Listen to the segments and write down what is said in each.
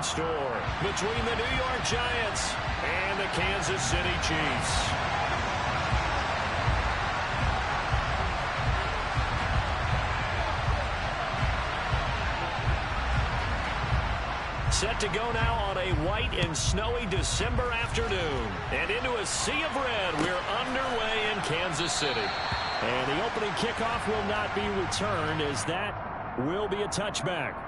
point store between the New York Giants and the Kansas City Chiefs. Set to go now on a white and snowy December afternoon. And into a sea of red, we're underway in Kansas City. And the opening kickoff will not be returned, as that will be a touchback.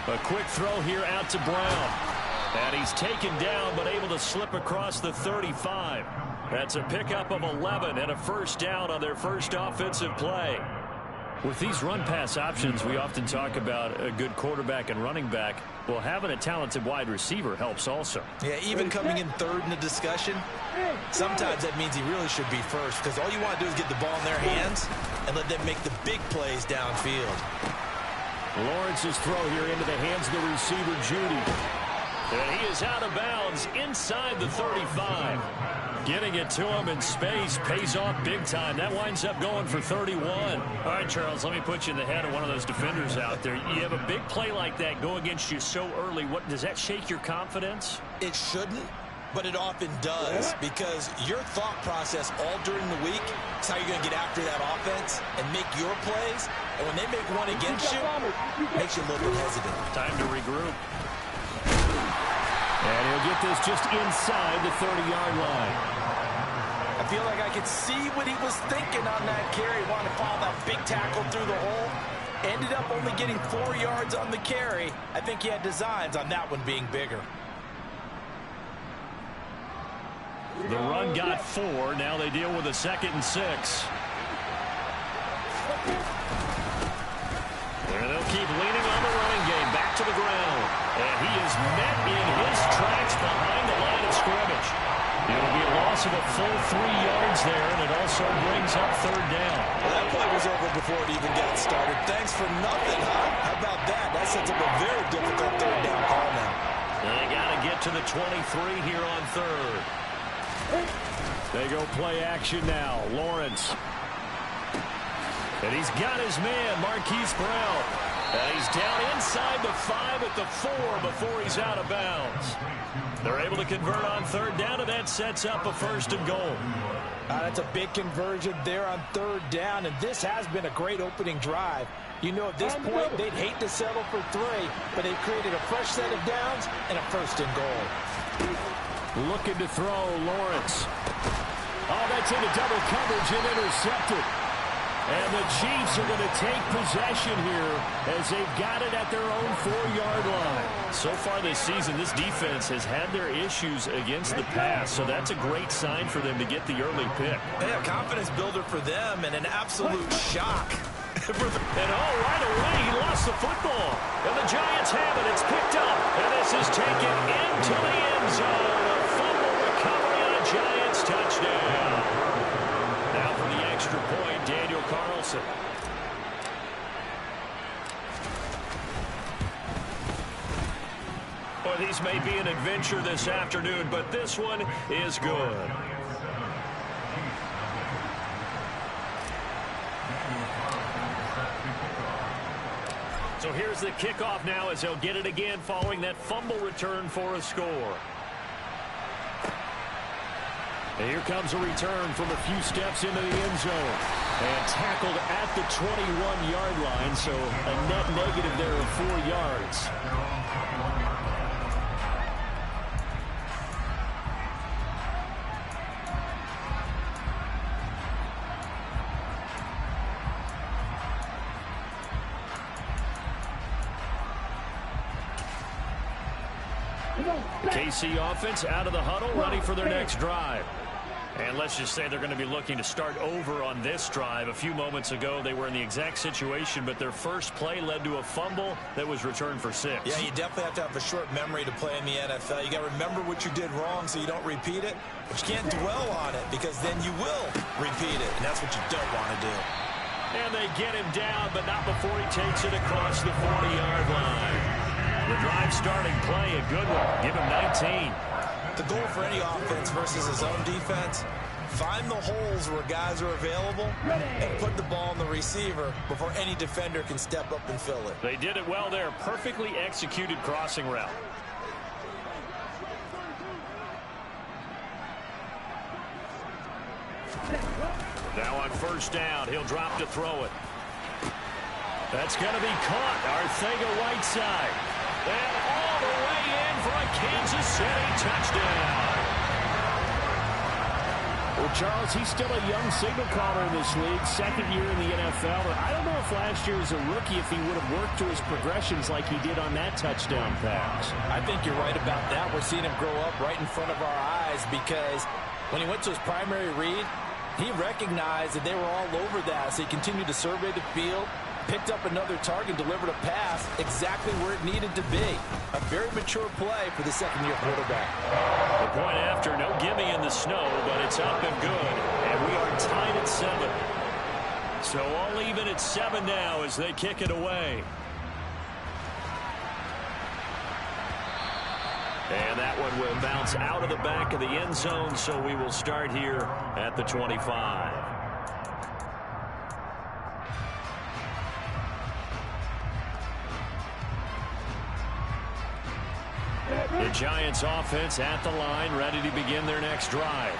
A quick throw here out to Brown. And he's taken down but able to slip across the 35. That's a pickup of 11 and a first down on their first offensive play. With these run-pass options, we often talk about a good quarterback and running back. Well, having a talented wide receiver helps also. Yeah, even coming in third in the discussion, sometimes that means he really should be first, because all you want to do is get the ball in their hands and let them make the big plays downfield. Lawrence's throw here into the hands of the receiver, Judy. And he is out of bounds inside the 35. Getting it to him in space pays off big time. That winds up going for 31. All right, Charles, let me put you in the head of one of those defenders out there. You have a big play like that go against you so early. What does that shake your confidence? It shouldn't, but it often does, because your thought process all during the week is how you're going to get after that offense and make your plays. And when they make one against you, it makes you a little bit hesitant. Time to regroup. And he'll get this just inside the 30-yard line. I feel like I could see what he was thinking on that carry. Wanted to follow that big tackle through the hole. Ended up only getting 4 yards on the carry. I think he had designs on that one being bigger. The run got 4. Now they deal with a 2nd and 6. And they'll keep leaning on the running game. Back to the ground. And he is met in his tracks behind the line of scrimmage. It'll be a loss of a full 3 yards there, and it also brings up 3rd down. Well, that play was over before it even got started. Thanks for nothing, huh? How about that? That sets up a very difficult 3rd down call now. And they got to get to the 23 here on 3rd. They go play action now. Lawrence. And he's got his man, Marquise Brown. And he's down inside the 5 at the 4 before he's out of bounds. They're able to convert on 3rd down, and that sets up a 1st and goal. That's a big conversion there on 3rd down, and this has been a great opening drive. You know, at this point, they'd hate to settle for 3, but they've created a fresh set of downs and a 1st and goal. Looking to throw, Lawrence. Oh, that's into double coverage and intercepted. And the Chiefs are going to take possession here as they've got it at their own 4-yard line. So far this season, this defense has had their issues against the pass, so that's a great sign for them to get the early pick. Yeah, confidence builder for them and an absolute shock. And right away, he lost the football. And the Giants have it. It's picked up. And this is taken into the end zone. A fumble recovery on a Giants touchdown. Now for the extra point, Daniel Carlson. Well, these may be an adventure this afternoon, but this one is good. So here's the kickoff now as they'll get it again following that fumble return for a score. And here comes a return from a few steps into the end zone. And tackled at the 21-yard line, so a net negative there of 4 yards. KC offense out of the huddle, ready for their next drive. And let's just say they're going to be looking to start over on this drive. A few moments ago, they were in the exact situation, but their first play led to a fumble that was returned for 6. Yeah, you definitely have to have a short memory to play in the NFL. You got to remember what you did wrong so you don't repeat it, but you can't dwell on it because then you will repeat it, and that's what you don't want to do. And they get him down, but not before he takes it across the 40-yard line. The drive starting play, a good one. Give him 19. The goal for any offense versus his own defense, find the holes where guys are available and put the ball on the receiver before any defender can step up and fill it. They did it well there. Perfectly executed crossing route. Now on first down, he'll drop to throw it. That's going to be caught. Arcega-Whiteside. And all the way in for a Kansas City touchdown. Well, Charles, he's still a young signal caller in this league, second year in the NFL. But I don't know if last year as a rookie, if he would have worked to his progressions like he did on that touchdown pass. I think you're right about that. We're seeing him grow up right in front of our eyes because when he went to his primary read, he recognized that they were all over that. So he continued to survey the field, picked up another target, delivered a pass exactly where it needed to be. A very mature play for the second-year quarterback. The point after, no gimme in the snow, but it's up and good. And we are tied at 7. So all even at 7 now as they kick it away. And that one will bounce out of the back of the end zone, so we will start here at the 25. The Giants offense at the line, ready to begin their next drive.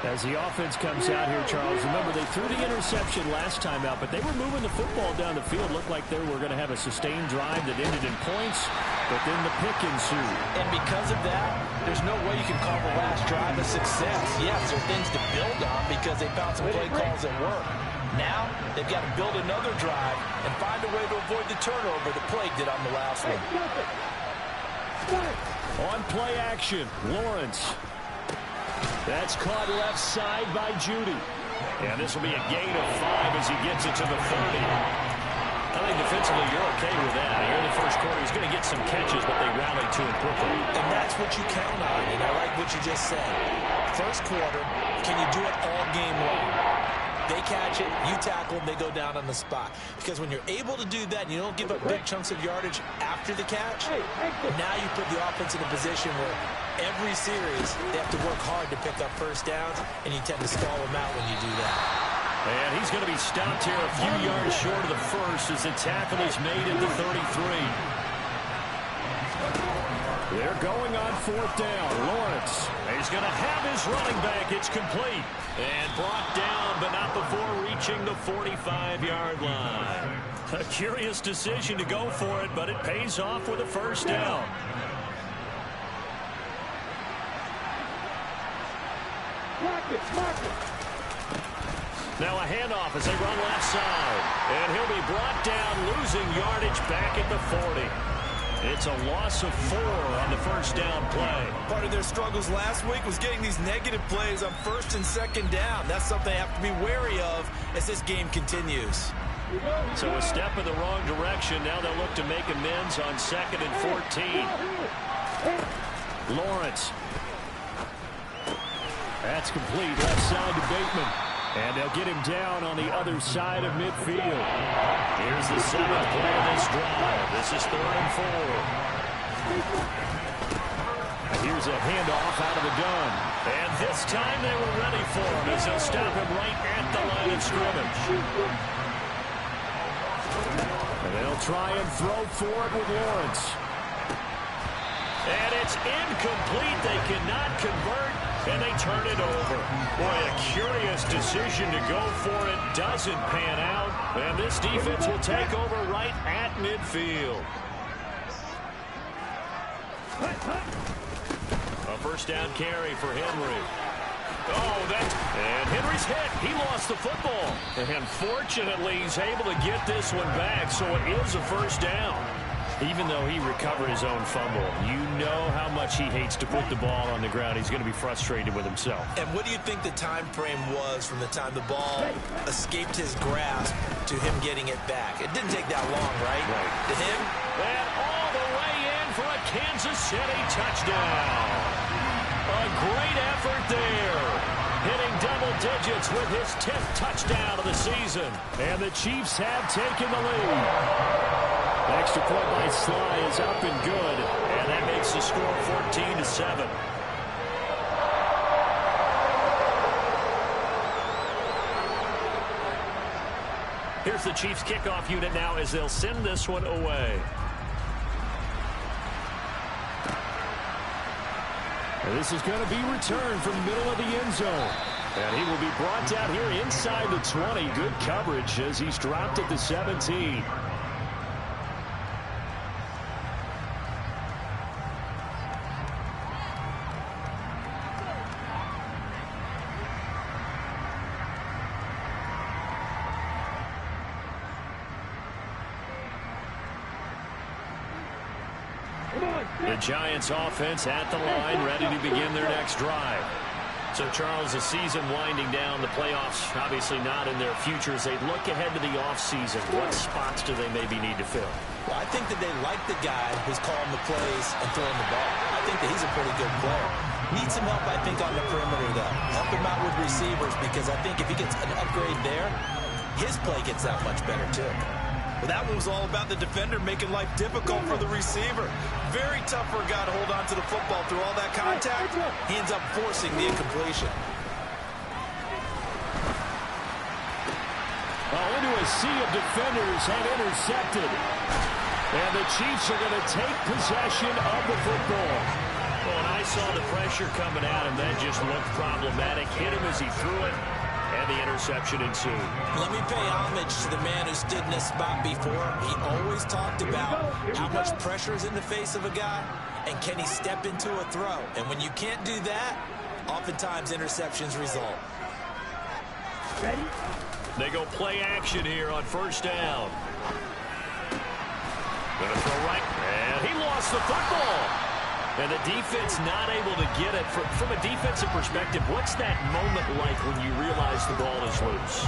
As the offense comes out here, Charles, remember they threw the interception last time out, but they were moving the football down the field. Looked like they were going to have a sustained drive that ended in points, but then the pick ensued. And because of that, there's no way you can call the last drive a success. Yes, there are things to build on because they found some play calls that work. Now, they've got to build another drive and find a way to avoid the turnover that plagued it on the last one. On play action, Lawrence. That's caught left side by Judy. And this will be a gain of 5 as he gets it to the 30. I think defensively you're okay with that. Here in the first quarter, he's going to get some catches, but they rally to him quickly. And that's what you count on, and I like what you just said. First quarter, can you do it all game long? They catch it, you tackle, and they go down on the spot. Because when you're able to do that, and you don't give up big chunks of yardage after the catch, now you put the offense in a position where every series they have to work hard to pick up first downs, and you tend to stall them out when you do that. And he's going to be stopped here a few yards short of the first as the tackle is made at the 33. They're going on fourth down. Lawrence. He's going to have his running back. It's complete. And brought down, but not before reaching the 45-yard line. A curious decision to go for it, but it pays off with a first down. Now a handoff as they run left side. And he'll be brought down, losing yardage back at the 40. It's a loss of 4 on the first down play. Part of their struggles last week was getting these negative plays on first and second down. That's something they have to be wary of as this game continues. So a step in the wrong direction. Now they'll look to make amends on 2nd and 14. Lawrence. That's complete. Left side to Bateman. And they'll get him down on the other side of midfield. Here's the 7th play of this drive. This is 3rd and 4. Here's a handoff out of the gun. And this time they were ready for him as they'll stop him right at the line of scrimmage. And they'll try and throw for it with Lawrence. And it's incomplete. They cannot convert, and they turn it over. Boy, a curious decision to go for it. Doesn't pan out, and this defense will take over right at midfield. A first down carry for Henry. And Henry's hit. He lost the football. And fortunately, he's able to get this one back, so it is a first down. Even though he recovered his own fumble, you know how much he hates to put the ball on the ground. He's going to be frustrated with himself. And what do you think the time frame was from the time the ball escaped his grasp to him getting it back? It didn't take that long, right? To him? And all the way in for a Kansas City touchdown. A great effort there. Hitting double digits with his 10th touchdown of the season. And the Chiefs have taken the lead. Extra point by Sly is up and good, and that makes the score 14-7. Here's the Chiefs kickoff unit now as they'll send this one away. And this is going to be returned from the middle of the end zone. And he will be brought down here inside the 20. Good coverage as he's dropped at the 17. The Giants offense at the line, ready to begin their next drive. So, Charles, the season winding down, the playoffs obviously not in their future. As they look ahead to the offseason, what spots do they maybe need to fill? Well, I think that they like the guy who's calling the plays and throwing the ball. I think that he's a pretty good player. Needs some help, I think, on the perimeter, though. Help him out with receivers, because I think if he gets an upgrade there, his play gets that much better, too. Well, that one was all about the defender making life difficult for the receiver. Very tough for a guy to hold on to the football through all that contact. He ends up forcing the incompletion. Into a sea of defenders and intercepted. And the Chiefs are going to take possession of the football. Well, and I saw the pressure coming at him. That just looked problematic. Hit him as he threw it. And the interception ensued. Let me pay homage to the man who stood in this spot before. He always talked about how much pressure is in the face of a guy, and can he step into a throw. And when you can't do that, oftentimes interceptions result. Ready? They go play action here on first down. Gonna throw right, and he lost the football. And the defense not able to get it. From a defensive perspective, what's that moment like when you realize the ball is loose?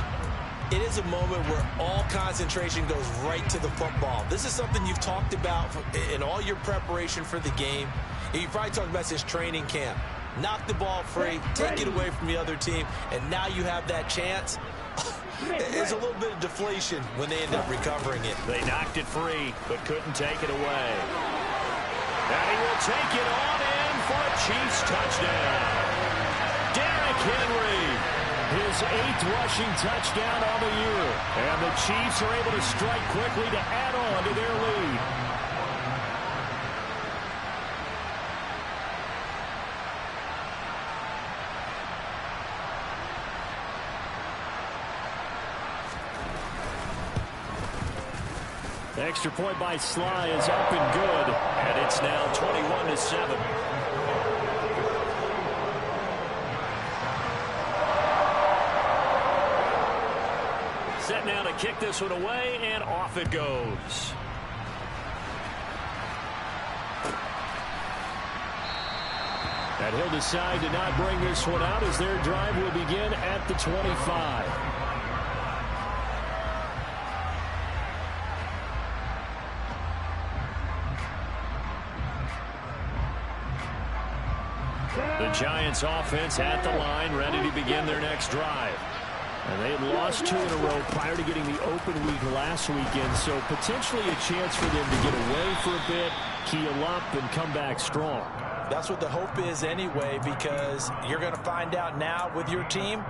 It is a moment where all concentration goes right to the football. This is something you've talked about in all your preparation for the game. You probably talked about this training camp. Knock the ball free, take it away from the other team, and now you have that chance. There's a little bit of deflation when they end up recovering it. They knocked it free, but couldn't take it away. And he will take it on in for a Chiefs touchdown. Derrick Henry, his 8th rushing touchdown on the year. And the Chiefs are able to strike quickly to add on to their lead. Extra point by Sly is up and good, and it's now 21-7. Set now to kick this one away, and off it goes. And he'll decide to not bring this one out as their drive will begin at the 25. The Giants offense at the line, ready to begin their next drive. And they had lost 2 in a row prior to getting the open week last weekend, so potentially a chance for them to get away for a bit, keel up, and come back strong. That's what the hope is anyway, because you're going to find out now with your team,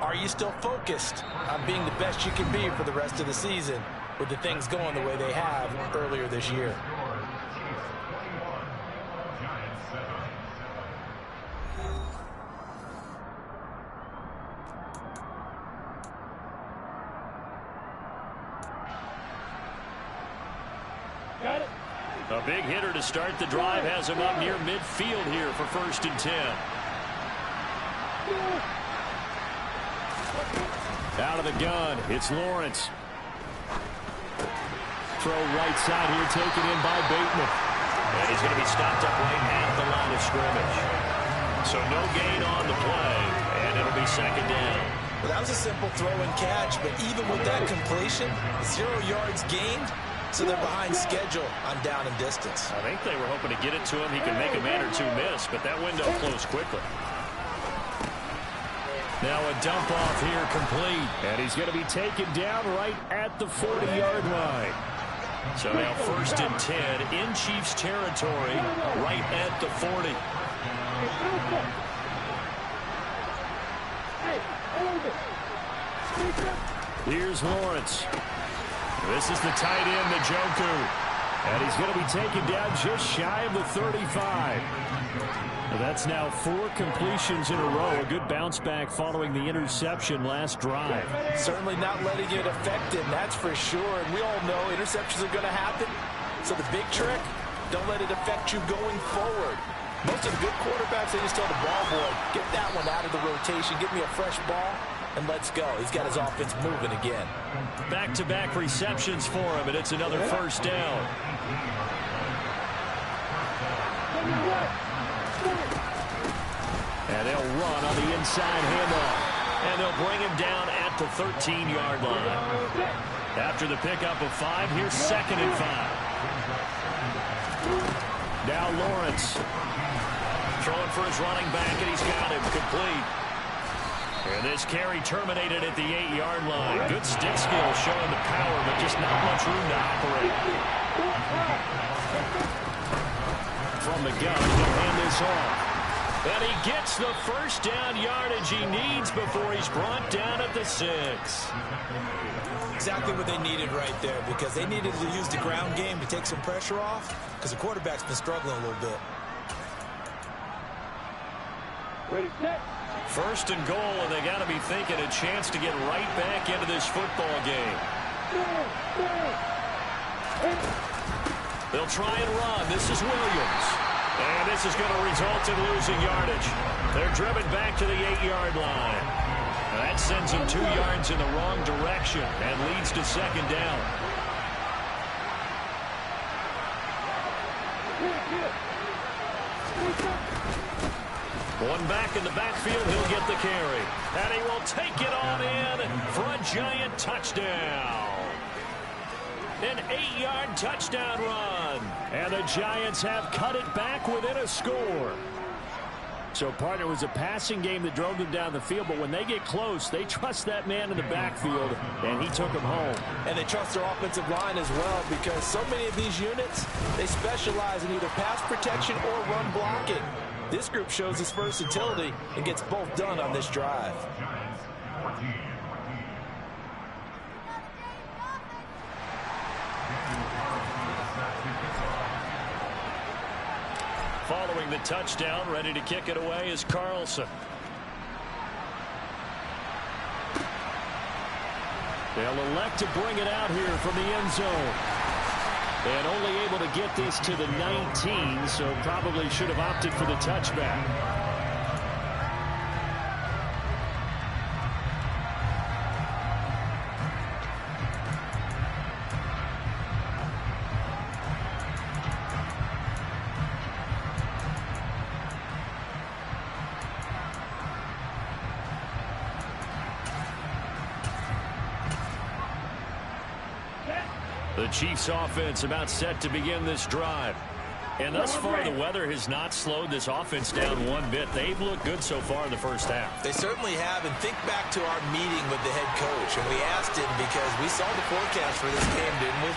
are you still focused on being the best you can be for the rest of the season with the things going the way they have earlier this year? A big hitter to start the drive has him up near midfield here for 1st and 10. Out of the gun, it's Lawrence. Throw right side here, taken in by Bateman. And he's going to be stopped up right at the line of scrimmage. So no gain on the play, and it'll be second down. Well, that was a simple throw and catch, but even with that completion, 0 yards gained, so they're behind schedule on down and distance. I think they were hoping to get it to him. He could make a man or two miss, but that window closed quickly. Now a dump off here complete. And he's going to be taken down right at the 40-yard line. So now 1st and 10 in Chiefs territory, right at the 40. Here's Lawrence. This is the tight end, Njoku. And he's going to be taken down just shy of the 35. That's now 4 completions in a row. A good bounce back following the interception last drive. Certainly not letting it affect him, that's for sure. And we all know interceptions are going to happen. So the big trick, don't let it affect you going forward. Most of the good quarterbacks, they just tell the ball boy, get that one out of the rotation, give me a fresh ball, and let's go. He's got his offense moving again. Back-to-back receptions for him, and it's another first down. And they'll run on the inside handoff. And they'll bring him down at the 13-yard line. After the pickup of 5, here's 2nd and 5. Now Lawrence. Throwing for his running back, and he's got him complete. And this carry terminated at the 8-yard line. Good stick skill showing the power, but just not much room to operate. From the gun, he'll hand this off. And he gets the first down yardage he needs before he's brought down at the 6. Exactly what they needed right there, because they needed to use the ground game to take some pressure off, because the quarterback's been struggling a little bit. Ready, set. 1st and goal, and they got to be thinking a chance to get right back into this football game. They'll try and run. This is Williams. And this is going to result in losing yardage. They're driven back to the 8-yard line. And that sends them 2 yards in the wrong direction and leads to 2nd down. One back in the backfield, he'll get the carry. And he will take it on in for a giant touchdown. An 8-yard touchdown run. And the Giants have cut it back within a score. So, partner, it was a passing game that drove them down the field, but when they get close, they trust that man in the backfield, and he took them home. And they trust their offensive line as well, because so many of these units, they specialize in either pass protection or run blocking. This group shows its versatility and gets both done on this drive. Following the touchdown, ready to kick it away is Carlson. They'll elect to bring it out here from the end zone. And only able to get this to the 19, so probably should have opted for the touchback. The Chiefs offense about set to begin this drive. And thus far, the weather has not slowed this offense down one bit. They've looked good so far in the first half. They certainly have, and think back to our meeting with the head coach, and we asked him because we saw the forecast for this game, didn't we?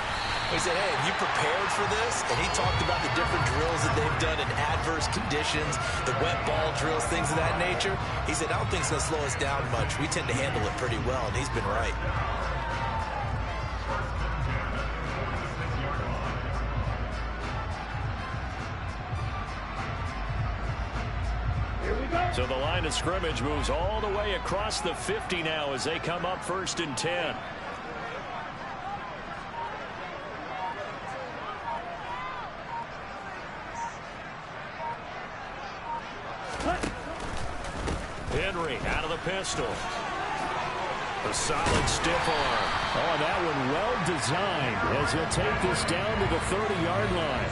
We said, hey, have you prepared for this? And he talked about the different drills that they've done in adverse conditions, the wet ball drills, things of that nature. He said, I don't think it's going to slow us down much. We tend to handle it pretty well, and he's been right. So the line of scrimmage moves all the way across the 50 now as they come up 1st and 10. Henry out of the pistol. A solid stiff arm. Oh, that one well designed as he'll take this down to the 30-yard line.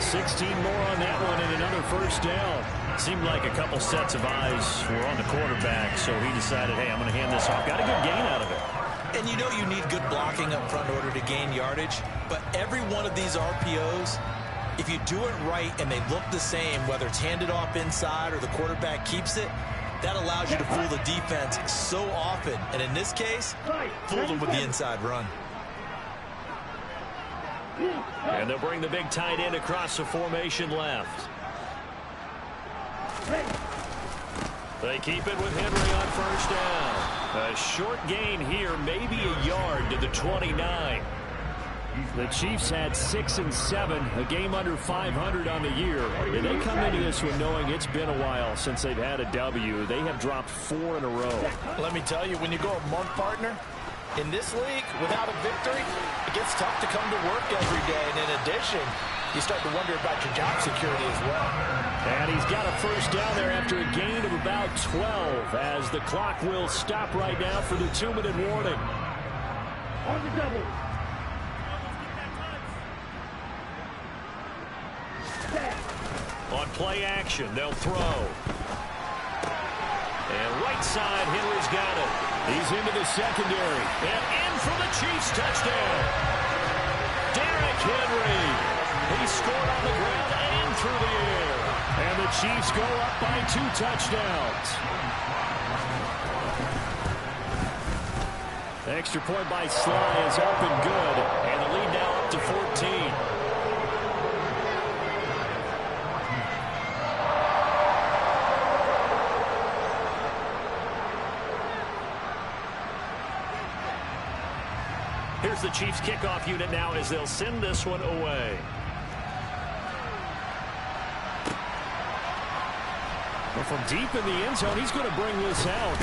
16 more on that one and another first down. Seemed like a couple sets of eyes were on the quarterback, so he decided, hey, I'm going to hand this off. Got a good gain out of it. And you know you need good blocking up front in order to gain yardage, but every one of these RPOs, if you do it right and they look the same, whether it's handed off inside or the quarterback keeps it, that allows you to fool the defense so often. And in this case, fool them with the inside run. And they'll bring the big tight end across the formation left. They keep it with Henry on first down. A short gain here, maybe a yard to the 29. The Chiefs had 6 and 7, a game under 500 on the year. And they come into this one knowing it's been a while since they've had a W. They have dropped 4 in a row. Let me tell you, when you go a month, partner, in this league, without a victory, it gets tough to come to work every day. And in addition, you start to wonder about your job security as well. And he's got a first down there after a gain of about 12 as the clock will stop right now for the 2-minute warning. On the double. On play action, they'll throw. And right side, Henry's got it. He's into the secondary. And in for the Chiefs touchdown. Derrick Henry. He scored on the ground and through the air. And the Chiefs go up by 2 touchdowns. The extra point by Sly is up and good. And the lead now up to 14. Here's the Chiefs kickoff unit now as they'll send this one away. Well, from deep in the end zone, he's going to bring this out.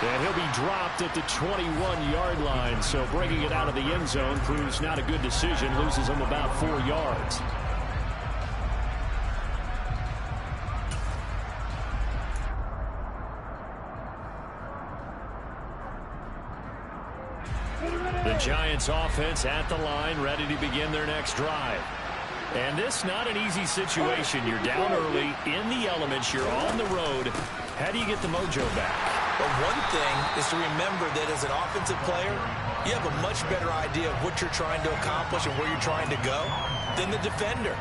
And he'll be dropped at the 21-yard line. So bringing it out of the end zone proves not a good decision. Loses him about 4 yards. The Giants offense at the line, ready to begin their next drive. And this not an easy situation. You're down early, in the elements, you're on the road. How do you get the mojo back? But one thing is to remember that as an offensive player, you have a much better idea of what you're trying to accomplish and where you're trying to go than the defender.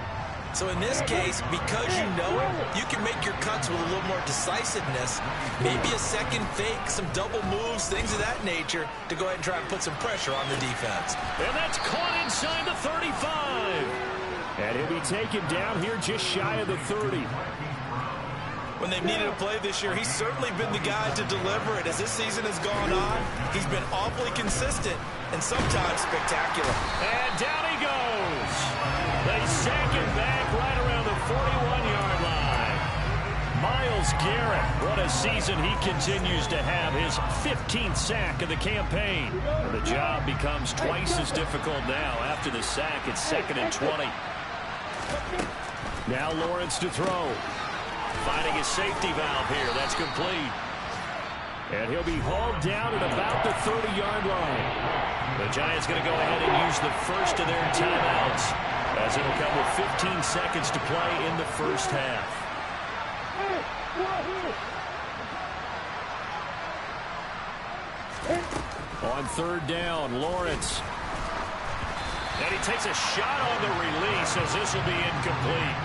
So in this case, because you know it, you can make your cuts with a little more decisiveness, maybe a second fake, some double moves, things of that nature, to go ahead and try and put some pressure on the defense. And that's caught inside the 35. And he'll be taken down here just shy of the 30. When they've needed a play this year, he's certainly been the guy to deliver it. As this season has gone on, he's been awfully consistent and sometimes spectacular. And down he goes. They sack him back right around the 41-yard line. Myles Garrett, what a season he continues to have. His 15th sack of the campaign. And the job becomes twice as difficult now. After the sack, it's 2nd and 20. Now Lawrence to throw. Finding his safety valve here. That's complete. And he'll be hauled down at about the 30-yard line. The Giants going to go ahead and use the first of their timeouts, as it'll come with 15 seconds to play in the first half. On 3rd down, Lawrence. And he takes a shot on the release as this will be incomplete.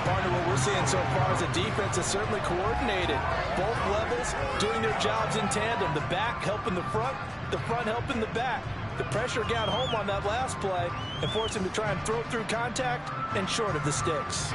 Partner, what we're seeing so far is a defense that's certainly coordinated. Both levels doing their jobs in tandem. The back helping the front helping the back. The pressure got home on that last play and forced him to try and throw through contact and short of the sticks.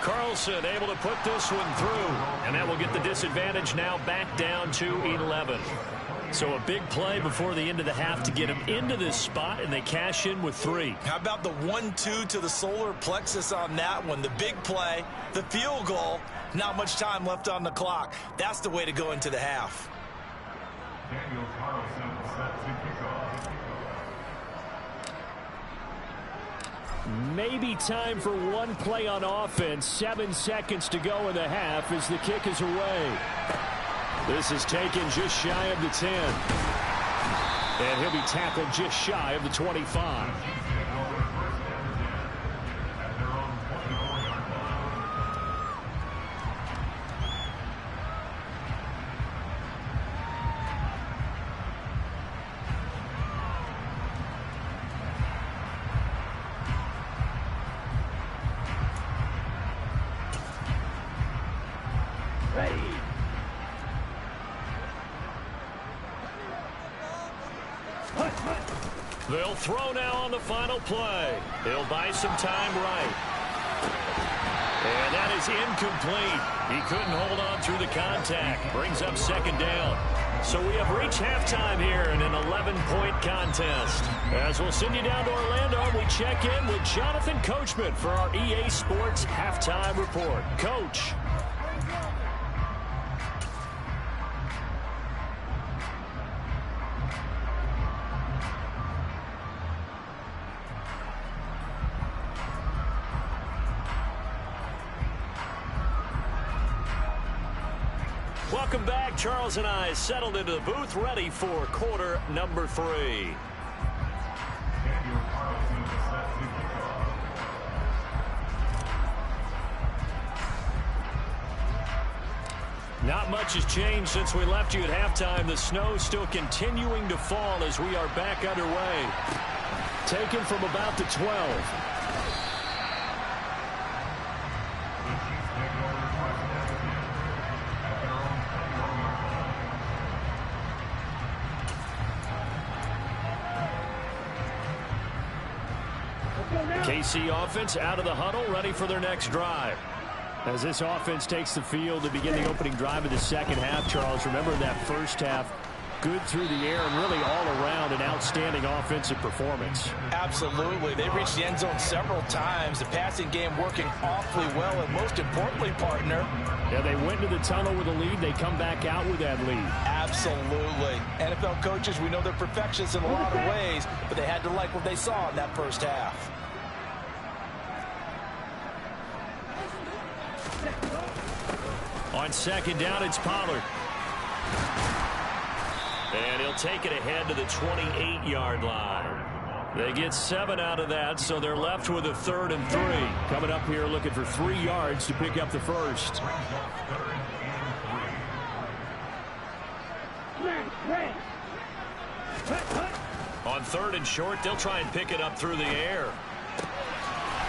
Carlson able to put this one through, and that will get the disadvantage now back down to 11. So a big play before the end of the half to get them into this spot, and they cash in with 3. How about the 1-2 to the solar plexus on that one? The big play, the field goal, not much time left on the clock. That's the way to go into the half. Maybe time for one play on offense. 7 seconds to go in the half as the kick is away. This is taken just shy of the 10. And he'll be tackled just shy of the 25. They'll throw now on the final play. He'll buy some time right. And that is incomplete. He couldn't hold on through the contact. Brings up 2nd down. So we have reached halftime here in an 11-point contest. As we'll send you down to Orlando, we check in with Jonathan Coachman for our EA Sports Halftime Report. Coach. Welcome back. Charles and I settled into the booth, ready for quarter number 3. Not much has changed since we left you at halftime. The snow still continuing to fall as we are back underway. Taken from about the 12. KC offense out of the huddle, ready for their next drive. As this offense takes the field to begin the opening drive of the second half, Charles, remember that first half, good through the air and really all around an outstanding offensive performance. Absolutely. They reached the end zone several times. The passing game working awfully well, and most importantly, partner. Yeah, they went into the tunnel with a lead. They come back out with that lead. Absolutely. NFL coaches, we know they're perfectionists in a lot of ways, but they had to like what they saw in that first half. On 2nd down, it's Pollard. And he'll take it ahead to the 28-yard line. They get 7 out of that, so they're left with a 3rd and 3. Coming up here looking for 3 yards to pick up the first. On 3rd and short, they'll try and pick it up through the air.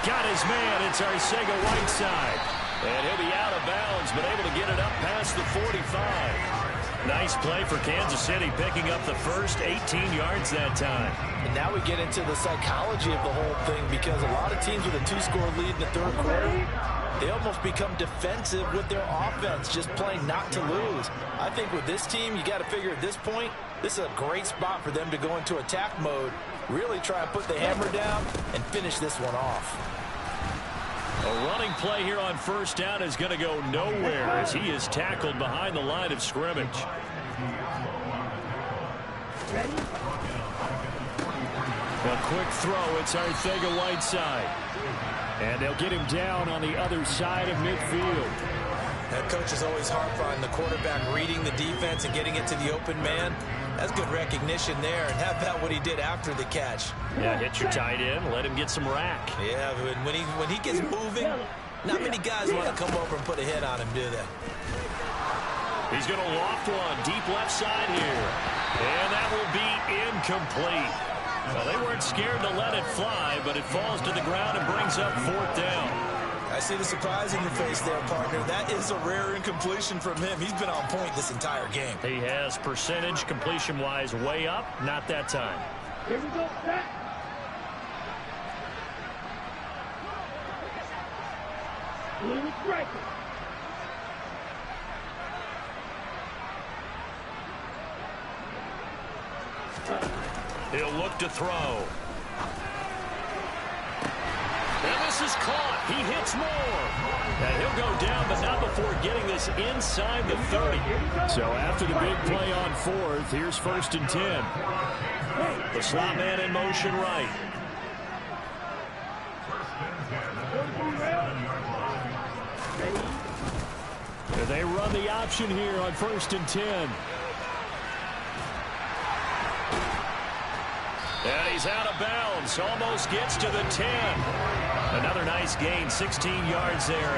Got his man. It's Arcega-Whiteside. And he'll be out of bounds, but able to get it up past the 45. Nice play for Kansas City, picking up the first 18 yards that time. And now we get into the psychology of the whole thing, because a lot of teams with a 2-score lead in the 3rd quarter, they almost become defensive with their offense, just playing not to lose. I think with this team, you got to figure at this point, this is a great spot for them to go into attack mode, really try and put the hammer down and finish this one off. A running play here on 1st down is going to go nowhere as he is tackled behind the line of scrimmage. A quick throw. It's Arcega-Whiteside. And they'll get him down on the other side of midfield. That coach is always hard on the quarterback reading the defense and getting it to the open man. That's good recognition there. And how about what he did after the catch? Yeah, hit your tight end, let him get some rack. Yeah, when he gets moving, not many guys want to come over and put a hit on him, do they? He's going to loft one deep left side here. And that will be incomplete. Well, they weren't scared to let it fly, but it falls to the ground and brings up 4th down. I see the surprise in your face there, partner. That is a rare incompletion from him. He's been on point this entire game. He has percentage completion-wise way up. Not that time. Here we go, set. Blue striker. He'll look to throw. And this is caught. He hits more. And he'll go down, but not before getting this inside the 30. So after the big play on 4th, here's 1st and 10. The slot man in motion right. And they run the option here on 1st and 10. And he's out of bounds. Almost gets to the 10. Another nice gain, 16 yards there